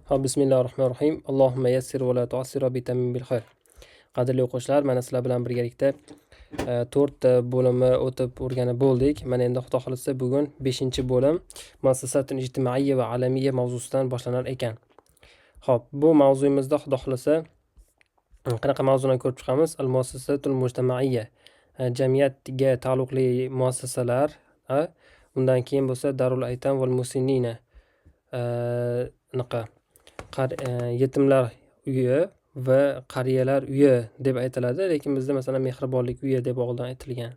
Hop, bismillahirrohmanirrohim. Allohumma yassir va la tu'assir va bitamin bil khair. Qadrli o'quvchilar, mana sizlar bilan birgalikda 4 bo'limni o'tib o'rganib bo'ldik. Mana endi Xudo xolisa bugun 5-bo'lim muassasatun ijtimoiy va alamiyya mavzusidan boshlanar ekan. Hop, bu mavzuyimizda Xudo xolisa qanaqa mavzularni ko'rib chiqamiz? Al muassasatul mujtamaiyya. Jamiyatga taalluqli muassasalar, undan keyin bo'lsa Darul Aytam val Musinina. Anaqa yetimlar uyi va qariyalar uyi deb aytiladi, lekin bizda masalan mehribonlik uyi deb oldin aytilgan.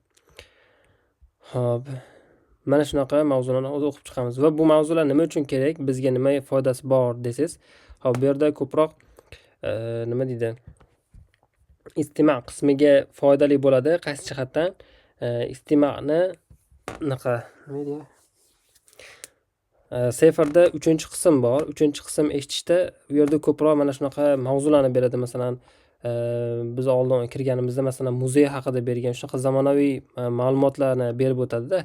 Hop, mana shunaqa mavzularni o'qib chiqamiz va bu mavzular nima uchun kerak, bizga nima foydasi bor desangiz, hop bu yerda ko'proq nima deydi, istima' qismiga foydali bo'ladi. Qaysi jihatdan? Istima'ni anaqa nima deydi, sefarda 3-qism bor. 3-qism eshitishda u yerda ko'proq mana shunaqa mavzularni beradi. Masalan, biz oldin kirganimizda masalan muzey haqida bergan, shunaqa zamonaviy ma'lumotlarni berib o'tadi-da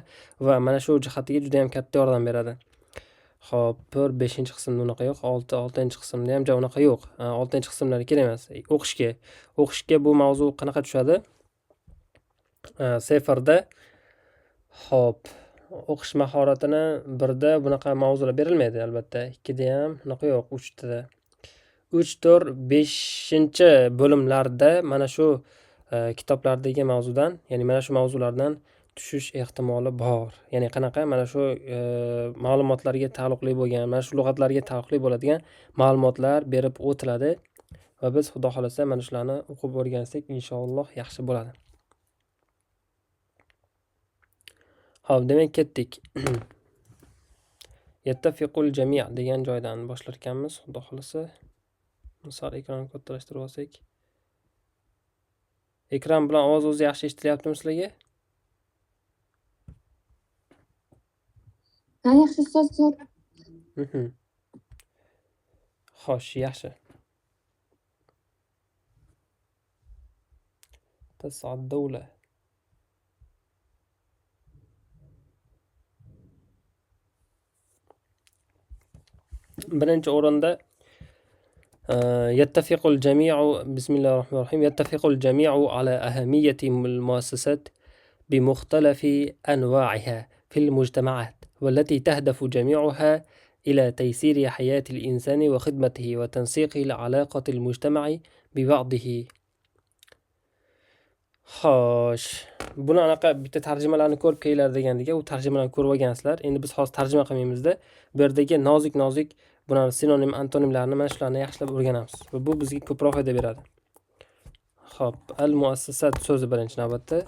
va mana shu jihatiga juda ham katta yordam beradi. Hop, 5-qismda unaqa yo'q, 6-qismda ham unaqa yo'q. 6-qismlari kerak emas. O'qishga bu mavzu qanaqa tushadi? Sefarda hop, o'qish mahoratini 1da bunaqa mavzular berilmaydi albatta. 2da ham unaqa yo'q, 3da. 3, 4, 5-bo'limlarda mana shu kitoblardagi mavzudan, ya'ni mana shu mavzulardan tushish ehtimoli bor. Ya'ni qanaqa? Mana shu ma'lumotlarga taalluqli bo'lgan, mana shu lug'atlarga taalluqli bo'ladigan ma'lumotlar berib o'tiladi va biz Xudo xolasa mana shularni o'qib o'rgansak, inshaalloh yaxshi bo'ladi. Hop, demak ketdik. Yattafiqul jami' degan joydan boshlar ekanmiz, Xudo xolasa. Misol ekronni kattalashtirib olsak. Ekran bilan ovoz o'zi yaxshi eshitilyaptimi sizlarga? Yaxshi ustozlar. Xo'sh, yaxshi. Tas'ad dawla. Birinchi o'rinda yattafiqul jami'u bismillahirrohmanirrohim yattafiqul jami'u ala ahamiyati al-muassasat bi mukhtalafi anwa'iha fil mujtama'at والتي تهدف جميعها إلى تيسير حياة الإنسان وخدمته وتنسيق العلاقة المجتمع ببعضه. Xo'sh, buni anaqa bitta tarjimalarni ko'rib kelinglar degandiga, u tarjimalarni ko'rib olgansizlar. Endi biz hozir tarjima qilmaymiz-da. Bu yerdagi nozik bular sinonim, antonimlarni mana shularni yaxshilab o'rganamiz va bu bizga ko'proq foyda beradi. Xo'p, al-muassasat so'zi birinchi navbatda.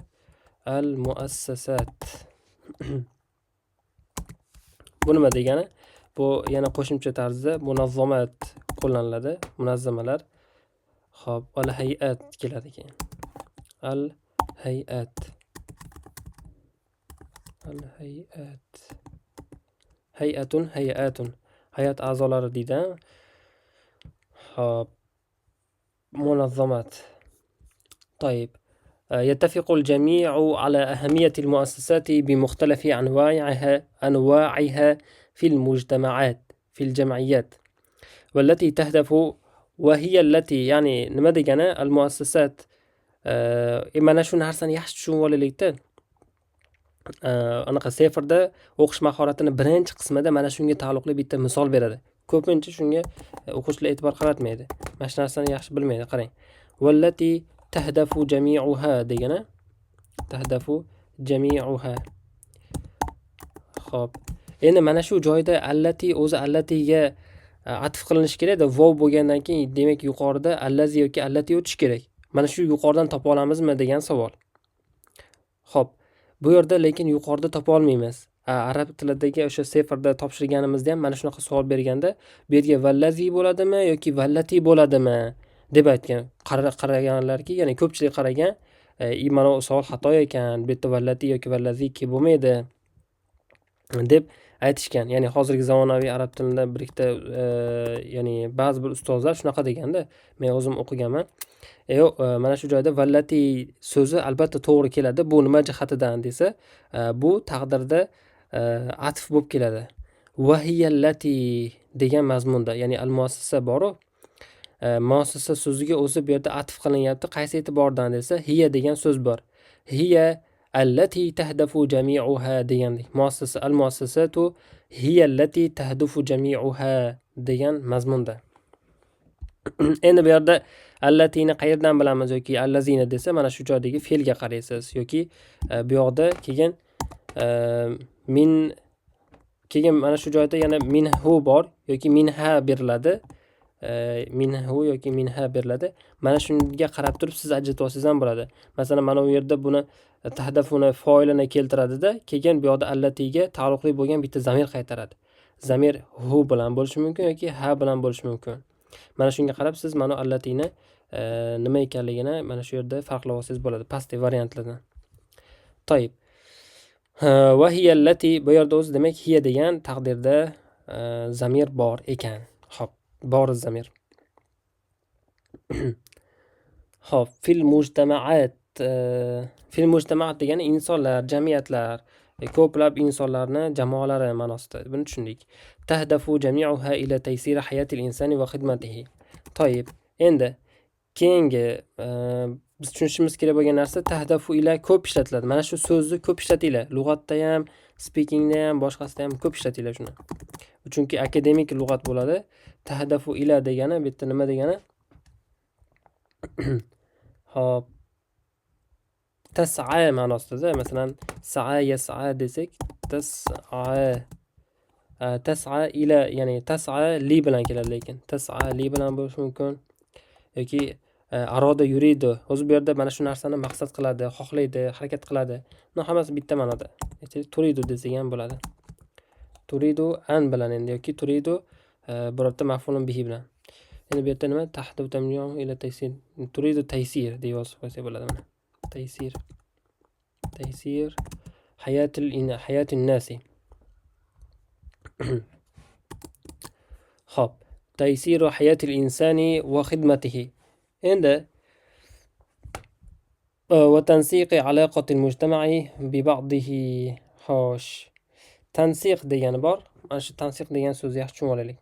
Al-muassasat. Bu nima degani? Bu yana qo'shimcha tarzda munazzamat qo'llaniladi, munazzamalar. Xo'p, al-hay'at keladi keyin. Al-hay'at. Al-hay'at. Hay'atun, hay'atun. Hay'at a'zolari deydi. Hop. Munazzamat. طيب. يتفق الجميع على أهمية المؤسسات بمختلف أنواعها في المجتمعات في الجمعيات والتي تهدف وهي التي يعني nima degani المؤسسات mana shu narsani yaxshi tushunib olaylikda. Anaqa sefarda o'qish mahoratining birinchi qismida mana shunga taalluqli bitta misol beradi. Ko'pincha shunga o'quvchilar e'tibor qaratmaydi. Mana shu narsani yaxshi bilmaydi. Qarang. Vallati tahdafu jami'uha degani. Tahdafu jami'uha. Xo'p. Endi mana shu joyda allati o'zi allatiga atf qilinishi kerak-da. Vov bo'lgandan keyin demak yuqorida allazi yoki allati o'tish kerak. Mana shu yuqoridan topa olamizmi degan savol. Xo'p, bu yerda lekin yuqorida topa olmaymiz. Arab tilidagi o'sha sefarda topshirganimizda ham mana shunaqa savol berganda, bu yerga vallazi bo'ladimi yoki vallati bo'ladimi deb aytgan. Qaraganlarki, ya'ni ko'pchilik qaragan, mana bu savol xato ekan, bu yerda vallati yoki vallazi ki bo'lmaydi deb aytishgan. Ya'ni hozirgi zamonaviy arab tilida bir ikkita ya'ni ba'zi bir ustozlar shunaqa deganda, men o'zim o'qiganman. Yo'q, mana shu joyda vallati so'zi albatta to'g'ri keladi. Bu nima jihatidan desa, bu taqdirda atf bo'lib keladi. Vahiyallati degan mazmunda, ya'ni al muassasa boru, muassasa so'ziga o'zi bu yerda atf qilinyapti. Qaysi e'tibordan desa, hiya degan so'z bor. Hiya allati tahdafu jami'uha degandek. Muassasa al muassasatu hiya allati tahdafu jami'uha degan mazmunda. Endi bu yerda allatini qayerdan bilamiz yoki allazina desa, mana shu joydagi fe'lga qaraysiz yoki bu yoqda keyin min keyin mana shu joyda yana minhu bor yoki minha beriladi. Minhu yoki minha beriladi. Mana shunga qarab turib siz ajratib olsangiz ham bo'ladi. Masalan, mana bu yerda buni tahdafuni foilini keltiradida, keyin bu yoqda allatiga taalluqli bo'lgan bitta zamir qaytaradi. Zamir hu bilan bo'lishi mumkin yoki ha bilan bo'lishi mumkin. Mana shunga qarab siz mana allatini nima ekanligini mana shu yerda farqlab olsangiz bo'ladi pastki variantlardan. To'yib. Va hiya allati bu yerda o'zi demak hiya degan taqdirda zamir bor ekan. Xo'p, bor zamir. Xo'p, fil mujtamaat degani insonlar, jamiyatlar, ko'plab insonlarni jamoalari ma'nosida. Buni tushundik. Tahdafu jami'uha ila taysir hayatil insani va xidmatihi. To'yib, endi keyingi biz tushunishimiz kerak bo'lgan narsa tahdafu ila ko'p ishlatiladi. Mana shu so'zni ko'p ishlatinglar. Lug'atda ham, speakingda ham, boshqasida ham ko'p ishlatinglar shuni. Chunki akademik lug'at bo'ladi. Tahdafu ila degani bu yerda nima degani? Hop. Tas'a ma'nosida, masalan, sa'a yas'a desak, tas'a ila, ya'ni tas'a li bilan keladi, lekin tas'a li bilan bo'lishi mumkin yoki aroda yuridu. O'zi bu yerda mana shu narsani maqsad qiladi, xohlaydi, harakat qiladi. Buni hammasi bitta ma'noda. Turidu desak ham bo'ladi. Turidu an bilan endi yoki turidu birorta maf'ulun bihi bilan. Endi bu yerda nima? Tahdu tamyiz ila taysir. Turidu taysir deb yozib qo'ysa bo'ladi mana. Taysir. Taysir hayatin nasi. Xo'p. Taysiru hayatil insani va xidmatihi. Endi va tansiqi aloqatil mujtama'i bi ba'dihi. Xo'sh. Tansiq degani bor. Mana shu tansiq degan so'zni yaxshi tushunib olaylik.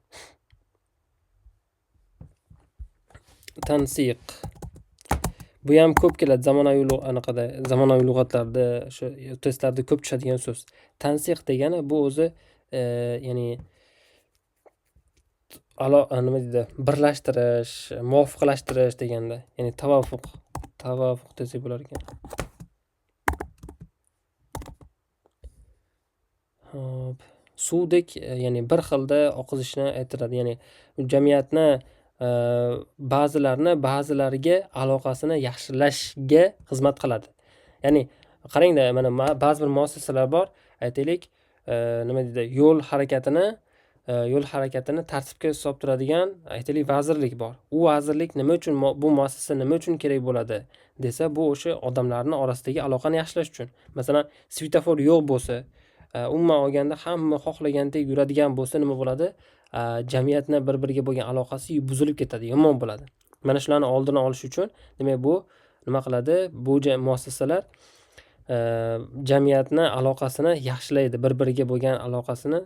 Tansiq. Bu ham ko'p keladi zamonaviy lug'atlarda, shu testlarda ko'p tushadigan so'z. Tansiq degani bu o'zi ya'ni nima deydi? Birlashtirish, muvofiqlashtirish deganda, ya'ni tavafuq desak bo'lar ekan. Hop. Suvdek, ya'ni bir xilda oqizishni aytiradi. Ya'ni jamiyatni ba'zilariga aloqasini yaxshilashga xizmat qiladi. Ya'ni qarangda, mana ba'zi bir muassasalar bor, aytaylik, nima deydi? Yo'l harakatini tartibga solib turadigan, aytaylik, vazirlik bor. U vazirlik nima uchun, bu muassasa nima uchun kerak bo'ladi desa, bu o'sha odamlarning orasidagi aloqani yaxshilash uchun. Masalan, svetofor yo'q bo'lsa, umuman olganda hamma xohlagandek yuradigan bo'lsa nima bo'ladi? Jamiyatni bir-biriga bo'lgan aloqasi buzilib ketadi, yomon bo'ladi. Mana shularni oldini olish uchun demak bu nima qiladi? Bu muassasalar jamiyatni aloqasini yaxshilaydi, bir-biriga bo'lgan aloqasini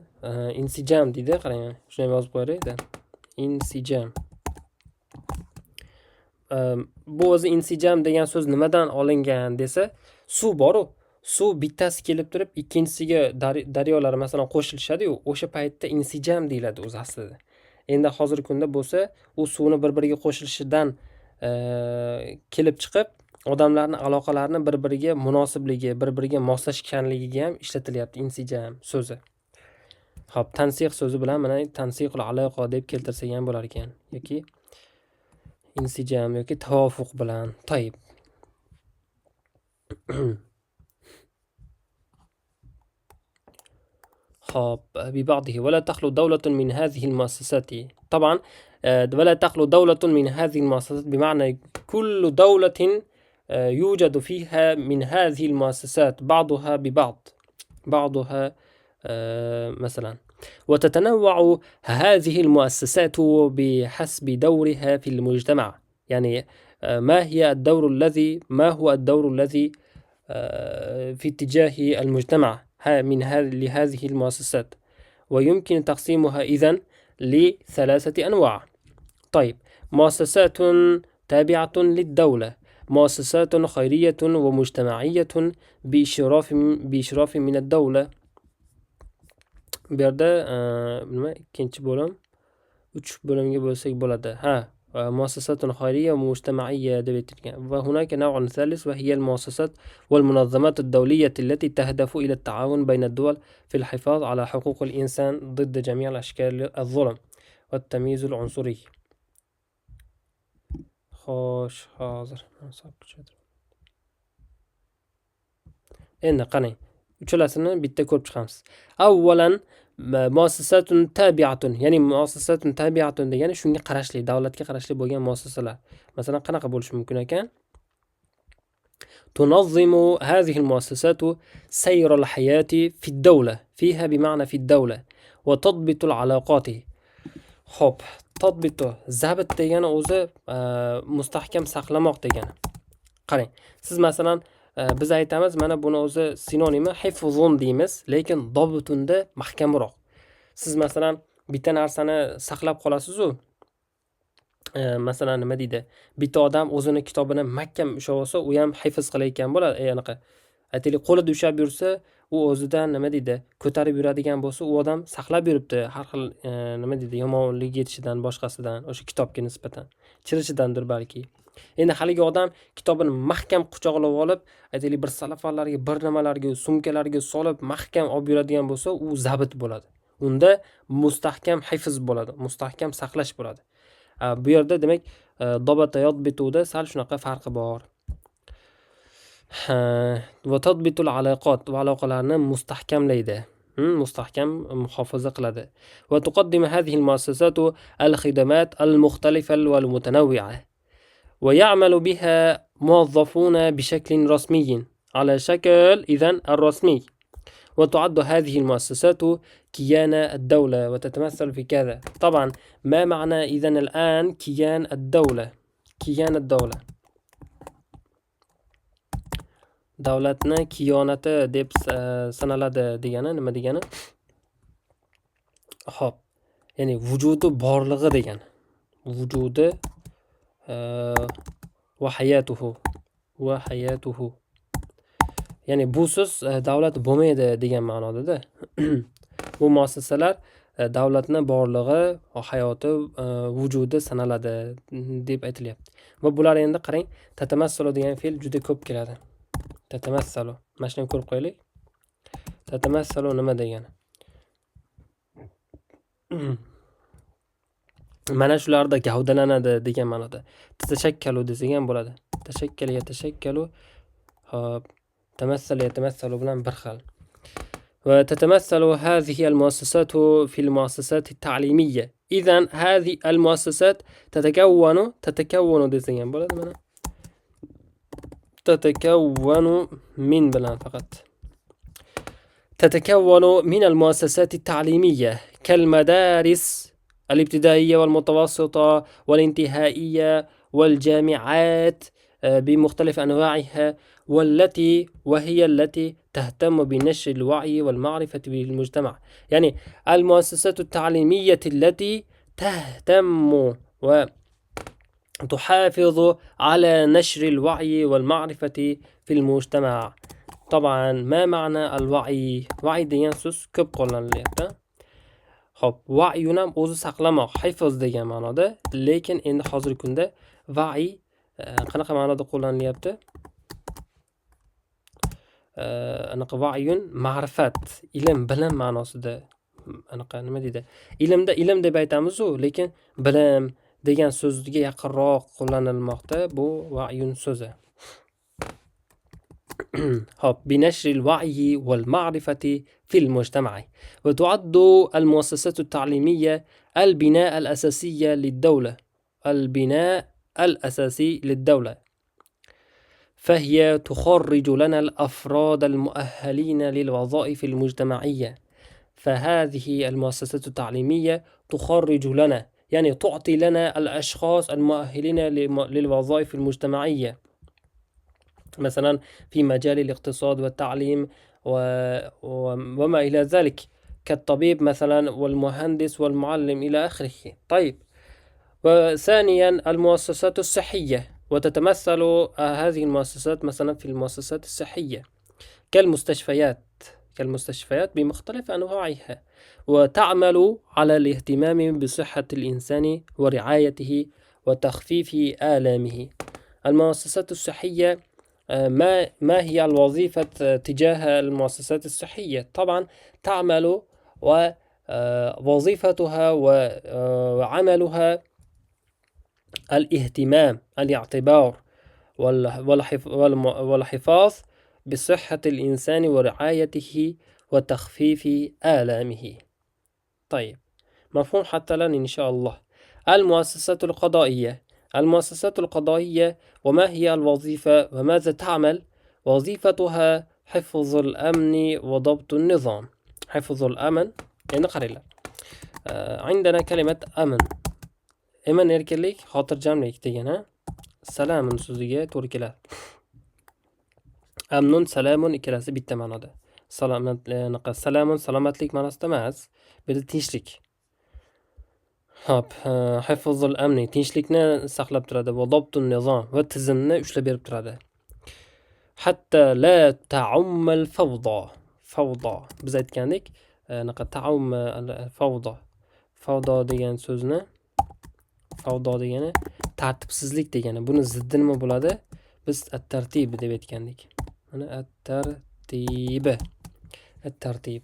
insijam deydi. Qarang, shuni ham yozib qo'yaylik-da. Insijam. Bu o'zi insijam degan so'z nimadan olingan desa, suv boru. Suv bittasi kelib turib, ikkinchisiga daryolar masalan qo'shilishadi-yu, o'sha paytda insijam deyiladi o'zi aslida. Endi hozirgi kunda bo'lsa, u suvni bir-biriga qo'shilishidan kelib chiqib, odamlarning aloqalarini bir-biriga munosibligi, bir-biriga moslashganligiga ham ishlatilyapti insijam so'zi. Xo'p, tansiq so'zi bilan mana tansiqul aloqa deb keltirsak ham bo'lar ekan, yoki insijam yoki tavofuq bilan. To'yib. خب ببعضه ولا تخلو دولة من هذه المؤسسات. طبعا ولا تخلو دولة من هذه المؤسسات بمعنى كل دولة يوجد فيها من هذه المؤسسات بعضها ببعض، بعضها مثلا، وتتنوع هذه المؤسسات بحسب دورها في المجتمع. يعني ما هو الدور الذي في اتجاه المجتمع لهذه المؤسسات، ويمكن تقسيمها إذن لثلاثة أنواع. طيب، مؤسسات تابعة للدولة، مؤسسات خيرية ومجتمعية بإشراف من الدولة. Bu yerda nima ikkinchi bo'lim 3 bo'limga bo'lsak bo'ladi. مؤسسات خيرية ومجتمعية deb aytilgan. وهناك نوع ثالث وهي المؤسسات والمنظمات الدولية التي تهدف إلى التعاون بين الدول في الحفاظ على حقوق الإنسان ضد جميع أشكال الظلم والتمييز العنصري. خوش hozir endi qarang, uchalasini bitta ko'rib chiqamiz. Avvalan muassasatun tabi'atun, ya'ni muassasatun tabi'atun degani shunga qarashli, davlatga qarashli bo'lgan muassasalar. Masalan, qanaqa bo'lishi mumkin ekan? تنظم هذه المؤسسات سير الحياة في الدولة، فيها بمعنى في الدولة، وتضبط العلاقات. Xo'p, tadbitu, zabit degani o'zi mustahkam saqlamoq degani. Qarang, siz masalan biz aytamiz, mana buni o'zi sinonimi hifzun deymiz, lekin dobitunda mahkamroq. Siz masalan bitta narsani saqlab qolasiz-ku, masalan nima deydi? Bitta odam o'zini kitobini mahkam ushlab olsa, u ham hifz qilayotgan bo'ladi. Anaqa aytaylik, qo'lida ushlab yursa, u o'zidan nima deydi, ko'tarib yuradigan bo'lsa, u odam saqlab yuribdi, har xil nima deydi, yomonlik yetishidan, boshqasidan, o'sha kitobga nisbatan chirishidandir balki. Endi haligi odam kitobini mahkam quchoqlab olib, aytaylik bir salafanlarga, bir nimalarga, sumkalarga solib mahkam olib yuradigan bo'lsa, u zabit bo'ladi. Unda mustahkam hifz bo'ladi, mustahkam saqlash bo'ladi. Bu yerda demak dobatayot bituda sal shunaqa farqi bor. Va tadbitul aloqat, va aloqalarni mustahkamlaydi, mustahkam muhofaza qiladi. Va tuqaddimu hadhihi al-muassasat al-khidamat al-mukhtalifa wal-mutanawwi'a wa ya'malu biha muwazzafuna bi shaklin rasmiyyin ala shakl idhan ar-rasmi. وتعد هذه المؤسسات كيان الدولة وتتمثل في كذا. طبعا ما معنى إذن الآن كيان الدولة؟ كيان الدولة davlatni kiyonati deb sanaladi degani nima degani? Xo'p, ya'ni vujudi borlig'i degani. Vujudi va hayatuhu. Ya'ni busiz davlat bo'lmaydi degan ma'noda-da. Bu muassasalar davlatning borlig'i, hayoti, vujudi sanaladi deb aytilyapti. Va bular endi qarang, tatamassalu degan fe'l juda ko'p keladi. Tatamassalu. Mana shuni ko'rib qo'yaylik. Tatamassalu nima degani? Mana shularda gavdalanadi degan ma'noda. Tashakkalu desak ham bo'ladi. Tashakkala yatashakkalu. Hop. تمثل يتمثل بلان برخل. وتتمثل هذه المؤسسات في المؤسسات التعليمية. إذن هذه المؤسسات تتكون ديزين بلان منا تتكون من بلان فقط. تتكون من المؤسسات التعليمية كالمدارس الابتدائية والمتوسطة والانتهائية والجامعات بمختلف أنواعها، وهي التي تهتم بنشر الوعي والمعرفة بالمجتمع. يعني المؤسسات التعليمية التي تهتم وتحافظ على نشر الوعي والمعرفة في المجتمع. طبعا ما معنى الوعي؟ وعي degan so'z ko'p qo'llanilyapti. Xo'p, va'yni ham o'zi saqlamoq, hifz degan ma'noda, lekin endi hozirgi kunda va'iy qanaqa ma'noda qo'llanilyapti? Anaqa va'yun ma'rifat, ilm, bilim ma'nosida. Anaqa nima deydi? Ilm deb aytamiz-ku, lekin bilim degan so'zga yaqinroq qo'llanilmoqda bu va'yun so'zi. Hop, binashri al-wa'yi wal-ma'rifati fil mujtama'i. Wa tu'addu al-muassasat at-ta'limiyya al-bina' al-asasiyya lid-dawla. Al-bina' الأساسي للدولة، فهي تخرج لنا الأفراد المؤهلين للوظائف المجتمعية. فهذه المؤسسات التعليمية تخرج لنا، يعني تعطي لنا الأشخاص المؤهلين للوظائف المجتمعية، مثلا في مجال الاقتصاد والتعليم وما إلى ذلك. كالطبيب مثلا والمهندس والمعلم إلى آخره. طيب، وثانيا المؤسسات الصحية، وتتمثل هذه المؤسسات مثلا في المؤسسات الصحية كالمستشفيات، بمختلف أنواعها، وتعمل على الاهتمام بصحة الإنسان ورعايته وتخفيف آلامه. المؤسسات الصحية، ما هي الوظيفة تجاه المؤسسات الصحية؟ طبعا تعمل، ووظيفتها وعملها الاهتمام، الاعتبار والحفاظ بصحة الإنسان ورعايته وتخفيف آلامه. طيب، مفهوم حتى الآن إن شاء الله. المؤسسات القضائية، وما هي الوظيفة وماذا تعمل؟ وظيفتها حفظ الأمن وضبط النظام. حفظ الأمن يعني قريلا. عندنا كلمة أمن. أمن erkinlik xotirjamlik degani. Salamun so'ziga to'g'ri keladi. Amnun, salamun ikkalasi bitta ma'noda. Salamun salomatlik ma'nosida emas, bu yerda tinchlik. Hop, hifzul amni tinchlikni saqlab turadi va dobtun nizom va tizimni ushlab berib turadi. Hatta la ta'ummal fawda. Fawda biz aytgandik, fawda. Fawda degan so'zni, fawdo degani tartibsizlik degani. Buni ziddi nima bo'ladi? Biz at-tartib deb aytgandik. Mana at-tartib. At-tartib.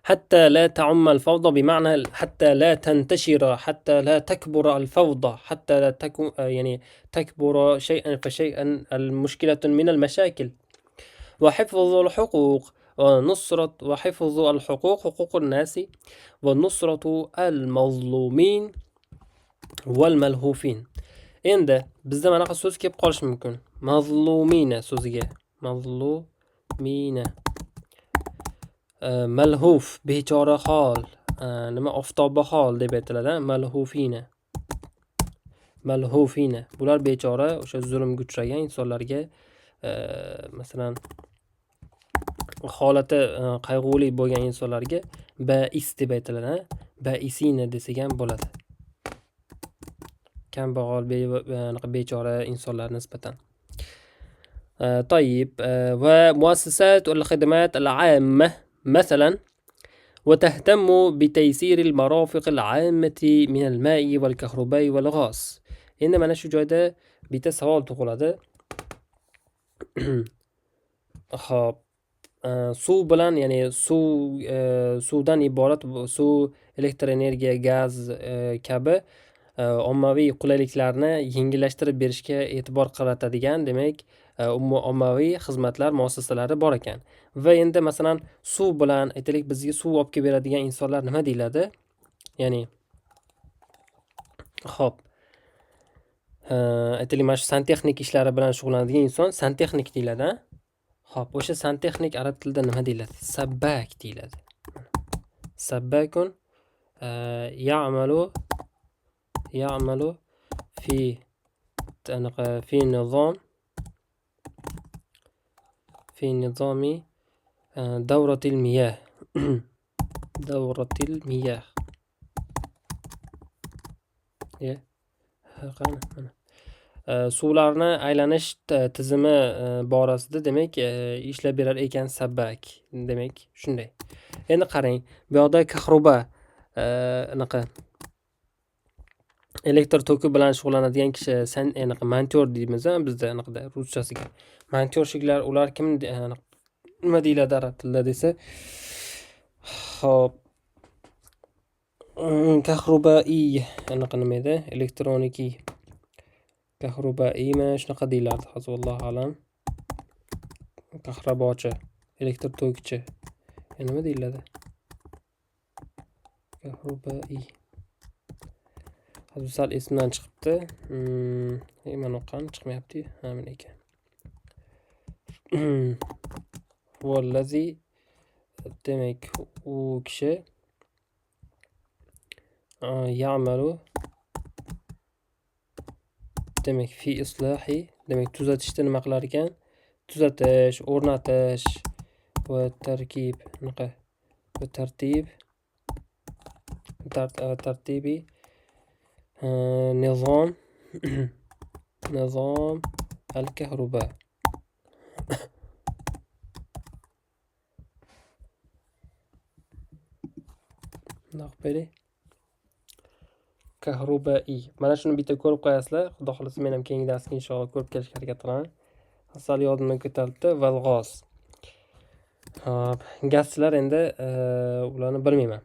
حتى لا تعم الفوضى بمعنى حتى لا تنتشر، حتى لا تكبر الفوضى، حتى لا يعني تكبر شيئا فشيئا المشكلة من المشاكل. وحفظ الحقوق وحفظ الحقوق، حقوق الناس، ونصرة المظلومين والملهوفين. endi bizda manaqa so'z kelib qolishi mumkin. Mazlumina so'ziga. Mazlumina. Malhuf, bechora hol. Nima oftobahol deb aytiladi. Malhufina. Malhufina. Bular bechora, o'sha zulmga uchragan insonlarga masalan holati qayg'uli bo'lgan insonlarga bais deb aytiladi. Baisina desak ham bo'ladi. Kambag'al, bechora insonlar nisbatan. طيب، ومؤسسات الخدمات العامة مثلا، وتهتم بتيسير المرافق العامة من الماء والكهرباء والغاز. endi mana shu joyda bitta savol tug'iladi. Xo'p, suv bilan, ya'ni suvdan iborat, suv, elektr energiya, gaz kabi ommaviy qulayliklarni yengillashtirib berishga e'tibor qaratadigan, demak, ommaviy xizmatlar muassasalari bor ekan. Va endi masalan suv bilan, aytaylik, bizga suv olib kelib beradigan insonlar nima deyiladi? Ya'ni xo'p, aytaylik, mana shu santexnik ishlari bilan shug'ullanadigan inson santexnik deyiladi. Xo'p, o'sha santexnik arab tilida nima deyiladi? Sabbak deyiladi. Sabbakun ya'malu fi nizam في نظام دورة المياه. دورة المياه. suvlarni aylanish tizimi borasida demak ishlab berar ekan sabbak. Demak shunday. Endi qarang, bu yoqda kahruba anaqa elektr toki bilan shug'ullanadigan kishi, anaqa monteur deymiz bizda, anaqada ruschasiga. Monteurshiklar, ular kim, nima deyiladi arab tilida desa? Xo'p, kahrubai, anaqa nima edi? Elektroniki. Kahrubaiymi, shunaqa deyiladi. Hozir vallohu alam. Kahrabochi, elektr tokchi. Nima deyiladi? Kahrubai. Hozir sal esimdan chiqibdi. Mana o'qan chiqmayapti. Ha, mana ekan. Vallazi, demak u kishi ya'malu, demak fi islahi, demak tuzatishda nima qilar ekan? tuzatish, o'rnatish va tarkib bunaqa tartibi nizom nizom al-kahruba. Kahrubai. Mana shuni bitta ko'rib qo'yasizlar. Xudo xolasa men ham keyingi darsga inshaalloh ko'rib kelishga harakat qilaman. Asal yodimdan ko'tarildi. Valg'os. Hop, gazchilar endi ularni bilmayman.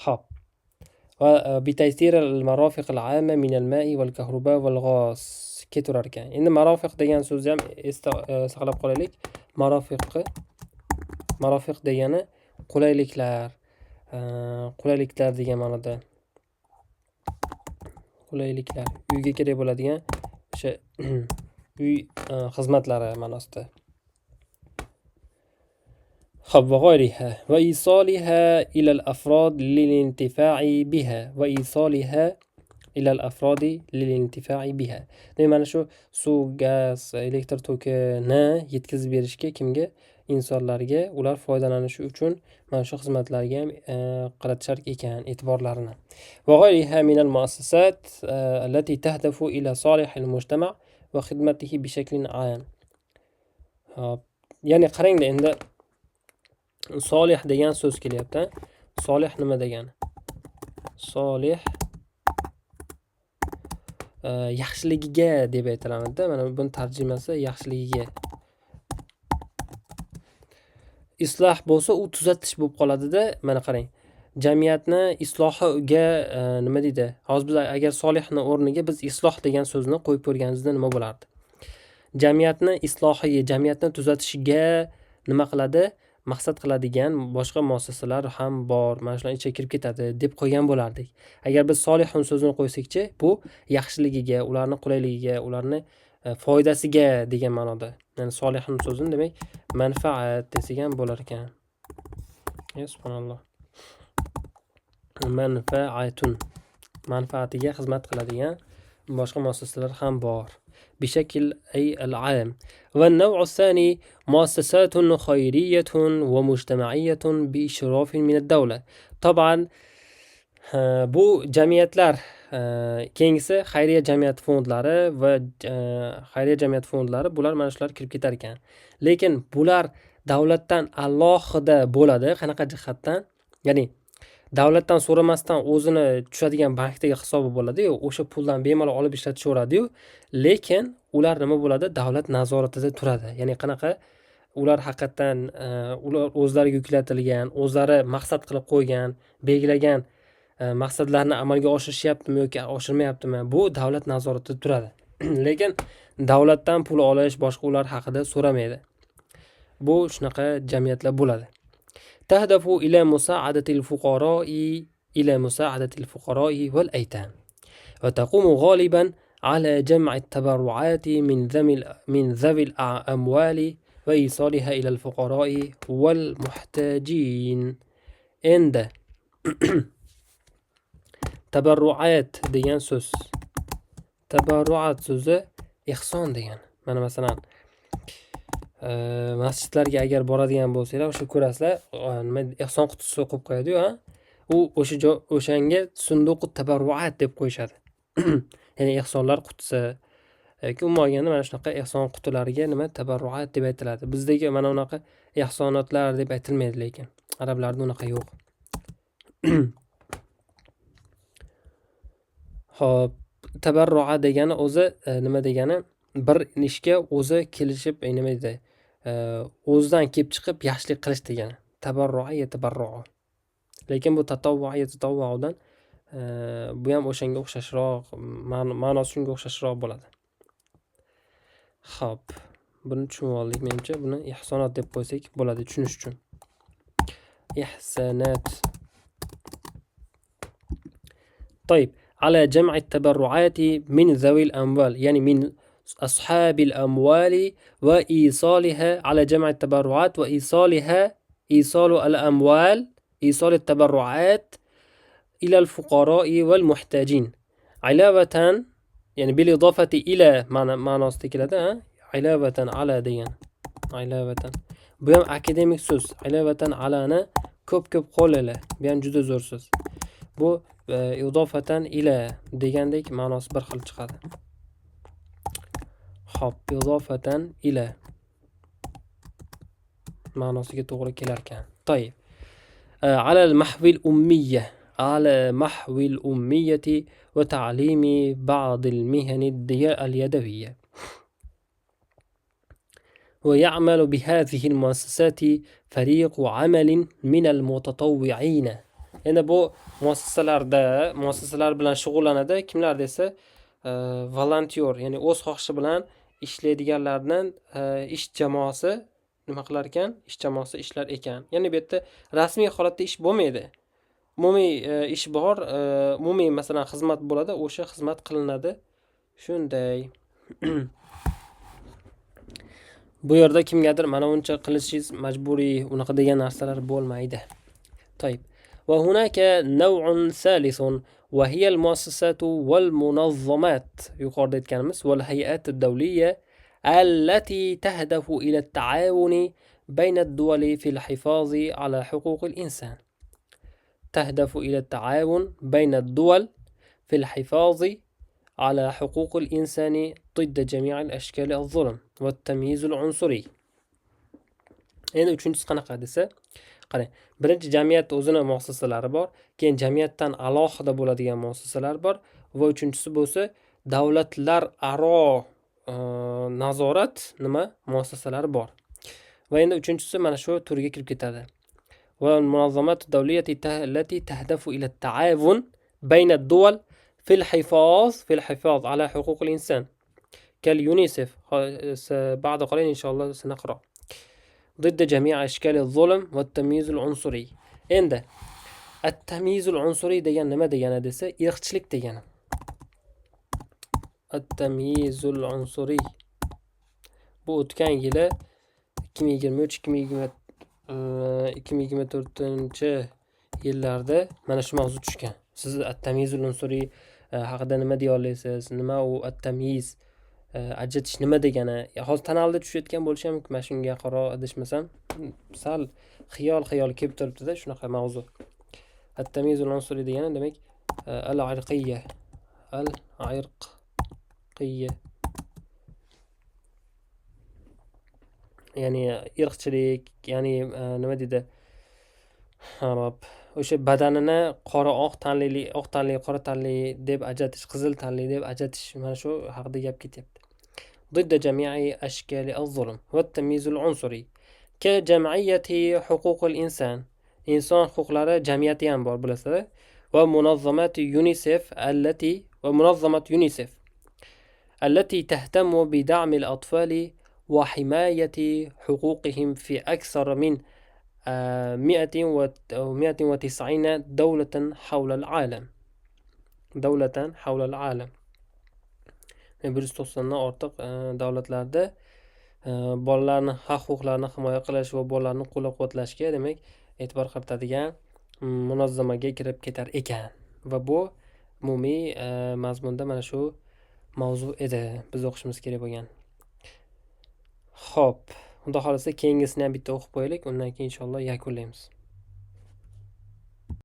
Hop. Va bitaysir al-marafiq al-amma min al-ma'i wal-kahruba wal-g'az ketaverar ekan. Endi marafiq degan so'zni ham esda saqlab qolaylik. Marafiq degani qulayliklar. Qulayliklar degan ma'noda. Qulayliklar, uyga kerak bo'ladigan o'sha uy xizmatlari ma'nosida. Xo'p, va g'ayriha va isoliha ila al-afrod lil-intifa'i biha va isoliha ila al-afrodi lil-intifa'i biha. Demak, mana shu suv, gaz, elektr tokini yetkazib berishga kimga? Insonlarga, ular foydalanishi uchun mana shu xizmatlarga ham qaratishar ekan e'tiborlarini. Va g'ayriha min al-muassasat allati tahdafu ila solih al-mujtama' va xidmatihi bi shaklin 'am. Hop, ya'ni qarangda endi solih degan so'z kelyapti. Solih nima degani? Solih yaxshiligiga deb aytilamadi. Mana buni tarjimasi yaxshiligiga. Isloh bo'lsa u tuzatish bo'lib qoladi-da. Mana qarang. Jamiyatni islohiga nima deydi? Hozir biz agar solihni o'rniga biz isloh degan so'zni qo'yib ko'rganimizda nima bo'lardi? Jamiyatni islohiga, jamiyatni tuzatishiga nima qiladi? Maqsad qiladigan boshqa muassasalar ham bor. Mana shular ichiga kirib ketadi deb qo'ygan bo'lardik. Agar biz solihun so'zini qo'ysakchi, bu yaxshiligiga, ularni qulayligiga, ularni foydasiga degan ma'noda. Ya'ni solihun so'zini demak manfaat desak ham bo'lar ekan. Subhanalloh. Manfaatun. Manfaatiga xizmat qiladigan boshqa muassasalar ham bor. بشكل أي العام. والنوع الثاني مؤسسات خيرية ومجتمعية بإشراف من الدولة. طبعا bu jamiyatlar keyingisi xayriya jamiyat fondlari va xayriya jamiyat fondlari bular mana shular kirib ketar ekan. Lekin bular davlatdan alohida bo'ladi. Qanaqa jihatdan? Ya'ni davlatdan so'ramasdan o'zini tushadigan bankdagi hisobi bo'ladi-yu, o'sha puldan bemalol olib ishlatishaveradi-yu, lekin ular nima bo'ladi? Davlat nazoratida turadi. Ya'ni qanaqa? Ular haqiqatan ular o'zlariga yuklatilgan, o'zlari maqsad qilib qo'ygan, belgilagan maqsadlarni amalga oshirishyaptimi yoki oshirmayaptimi? Bu davlat nazoratida turadi. Lekin davlatdan pul olish boshqa ular haqida so'ramaydi. Bu shunaqa jamiyatlar bo'ladi. تهدف إلى مساعدة الفقراء والأيتام وتقوم غالبا على جمع التبرعات من ذوي الأموال وإيصالها إلى الفقراء والمحتاجين. عند تبرعات degan so'z. Tabarruat so'zi ihson degan. Mana masalan masjidlarga agar boradigan bo'lsanglar, o'sha ko'rasizlar, nima ihson qutisi qo'yib qo'yadi-yu, ha? U o'shanga sunduq tabarruat deb qo'yishadi. Ya'ni ihsonlar qutisi. Yoki umuman olganda mana shunaqa ihson qutilariga nima tabarruat deb aytiladi. Bizdagi mana unaqa ihsonotlar deb aytilmaydi, lekin arablarda unaqa yo'q. Xo'p, tabarruat degani o'zi nima degani? Bir ishga o'zi kelishib, nima deydi? O'zidan kelib chiqib yaxshilik qilish degani. Tabarru'u. Lekin bu tatavvudan bu ham o'shanga o'xshashroq, ma'nosi shunga o'xshashroq bo'ladi. Xo'p, buni tushunib oldik menimcha. Buni ihsonot deb qo'ysak bo'ladi tushunish uchun. Ihsanat. طيب على جمع التبرعات من ذوي الأموال يعني من أصحاب الأموال وإيصالها على جمع التبرعات وإيصالها إيصال الأموال إيصال التبرعات إلى الفقراء والمحتاجين علاوة يعني بالإضافة إلى معنى استكلة علاوة على ديان Aylavatan. Bu ham akademik so'z. Aylavatan alani ko'p qo'llala. Bu ham juda zo'r so'z. Bu idofatan ila degandek ma'nosi bir xil chiqadi. Xo'p, idofatan ila ma'nosiga to'g'ri kelar ekan. To'yib. على المحو الأمية على محو الأمية وتعليم بعض المهن اليدوية. ويعمل بهذه المؤسسات فريق عمل من المتطوعين. Endi bu muassasalar bilan shug'ullanadi. Kimlar desa, volontyor, ya'ni o'z xohishi bilan ishlaydiganlardan ish jamoasi nima qilar ekan? Ish jamoasi ishlar ekan. Ya'ni bu yerda rasmiy holatda ish bo'lmaydi. Umumiy ish bor, umumiy masalan xizmat bo'ladi, o'sha xizmat qilinadi. Shunday. Bu yerda kimgadir mana uncha qilishingiz majburiy, unaqa degan narsalar bo'lmaydi. طيب. وهناك نوع ثالث وهي المؤسسات والمنظمات yuqorida aytganimiz والهيئات الدولية التي تهدف إلى التعاون بين الدول في الحفاظ على حقوق الإنسان. تهدف إلى التعاون بين الدول في الحفاظ على حقوق الإنسان ضد جميع الأشكال الظلم والتمييز العنصري. Endi uchinchisi qanaqa desa, qarang, birinchi jamiyat o'zini muassasalari bor, keyin jamiyatdan alohida bo'ladigan muassasalar bor va uchinchisi bo'lsa davlatlar aro nazorat muassasalari bor. Va endi uchinchisi mana shu turga kirib ketadi. Va munozamat davliyati allati tahdafu ila at-ta'awun bayna ad-duwal fil hifaz ala huquq al-insan. Kal UNICEF. بعد قليل إن شاء الله سنقرأ. ضد جميع أشكال الظلم والتمييز العنصري. Endi at-tamyiz al-unsuriy degan nima degani desa, irqchilik degani. At-tamyiz al-unsuriy. Bu o'tgan yili 2023-2024 mana shu mavzu tushgan. Siz at-tamyiz al-unsuriy haqida nima deya olasiz? Nima u at-tamyiz? Ajratish nima degani? Hozir tanalda tushayotgan bo'lishi ham mumkin. Shunga qaro adashmasam, sal xiyol kelib turibdi-da shunaqa mavzu. At-tamyiz al-unsuriy degani demak al-irqiyya. Al-irqiyya. Ya'ni irqchilik, ya'ni nima deydi? O'sha badanini oq tanli, qora tanli deb ajratish, qizil tanli deb ajratish, mana shu haqida gap ketyapti. ضد جميع أشكال الظلم والتمييز العنصري كجمعية حقوق الإنسان. إنسان حقوقلari jamiyati ham bor bilasizlar. ومنظمة يونيسف التي تهتم بدعم الأطفال وحماية حقوقهم في أكثر من 190 دولة حول العالم. 190 dan ortiq davlatlarda bolalarning huquqlarini himoya qilish va bolalarni qo'llab-quvvatlashga demak e'tibor qaratadigan munozzamaga kirib ketar ekan. Va bu umumiy mazmunda mana shu mavzu edi biz o'qishimiz kerak bo'lgan. Xo'p, unda xolasa keyingisini ham bitta o'qib qo'yaylik, undan keyin inshaalloh yakunlaymiz.